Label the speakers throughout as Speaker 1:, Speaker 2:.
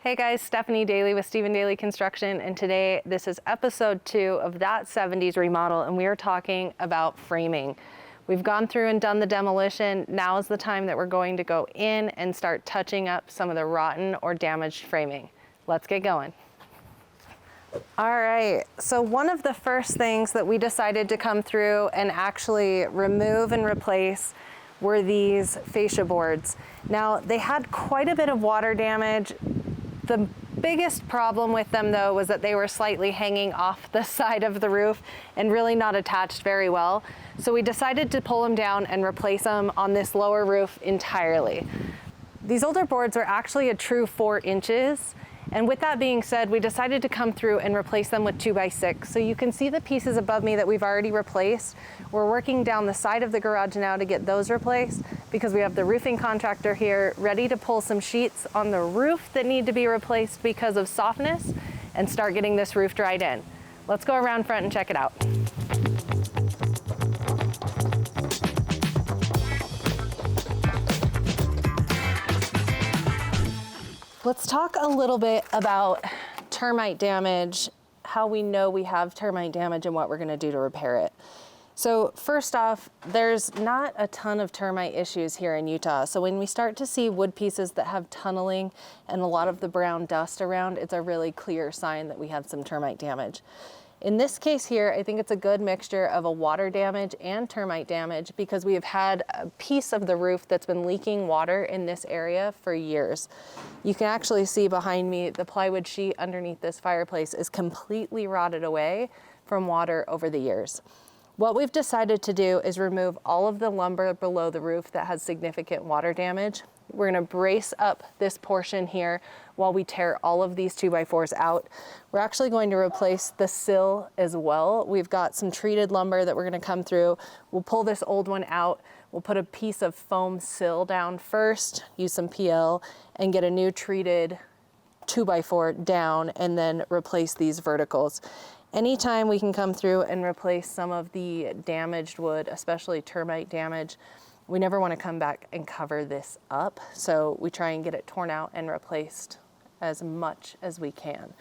Speaker 1: Hey guys, Stephanie Daly with Stephen Daly Construction, and today this is episode 2 of that 70s remodel, and we are talking about framing. We've gone through and done the demolition. Now is the time that we're going to go in and start touching up some of the rotten or damaged framing. Let's get going. All right, so one of the first things that we decided to come through and actually remove and replace were these fascia boards. Now, they had quite a bit of water damage. The biggest problem with them though was that they were slightly hanging off the side of the roof and really not attached very well. So we decided to pull them down and replace them on this lower roof entirely. These older boards are actually a true 4 inches. And with that being said, we decided to come through and replace them with 2x6. So you can see the pieces above me that we've already replaced. We're working down the side of the garage now to get those replaced because we have the roofing contractor here ready to pull some sheets on the roof that need to be replaced because of softness and start getting this roof dried in. Let's go around front and check it out. Let's talk a little bit about termite damage, how we know we have termite damage and what we're gonna do to repair it. So first off, there's not a ton of termite issues here in Utah. So when we start to see wood pieces that have tunneling and a lot of the brown dust around, it's a really clear sign that we had some termite damage. In this case here, I think it's a good mixture of a water damage and termite damage because we have had a piece of the roof that's been leaking water in this area for years. You can actually see behind me, the plywood sheet underneath this fireplace is completely rotted away from water over the years. What we've decided to do is remove all of the lumber below the roof that has significant water damage. We're gonna brace up this portion here while we tear all of these 2x4s out. We're actually going to replace the sill as well. We've got some treated lumber that we're gonna come through. We'll pull this old one out. We'll put a piece of foam sill down first, use some PL, and get a new treated 2x4 down and then replace these verticals. Anytime we can come through and replace some of the damaged wood, especially termite damage, we never want to come back and cover this up. So we try and get it torn out and replaced as much as we can.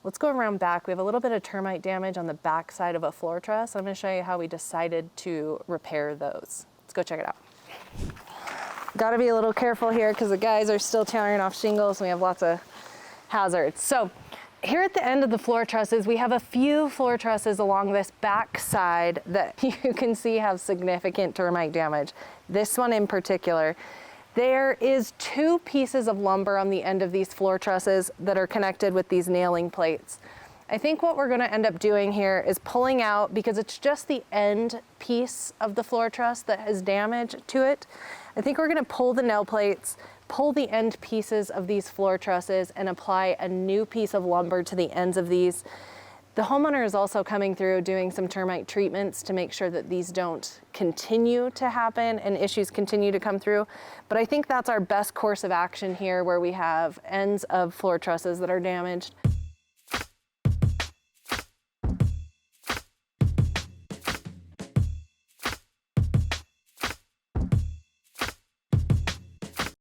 Speaker 1: Let's go around back. We have a little bit of termite damage on the back side of a floor truss. I'm going to show you how we decided to repair those. Let's go check it out. Got to be a little careful here because the guys are still tearing off shingles and we have lots of hazards. So here at the end of the floor trusses, we have a few floor trusses along this back side that you can see have significant termite damage. This one in particular. There is 2 pieces of lumber on the end of these floor trusses that are connected with these nailing plates. I think what we're gonna end up doing here is pulling out, because it's just the end piece of the floor truss that has damage to it. I think we're gonna pull the nail plates, pull the end pieces of these floor trusses and apply a new piece of lumber to the ends of these. The homeowner is also coming through doing some termite treatments to make sure that these don't continue to happen and issues continue to come through. But I think that's our best course of action here, where we have ends of floor trusses that are damaged.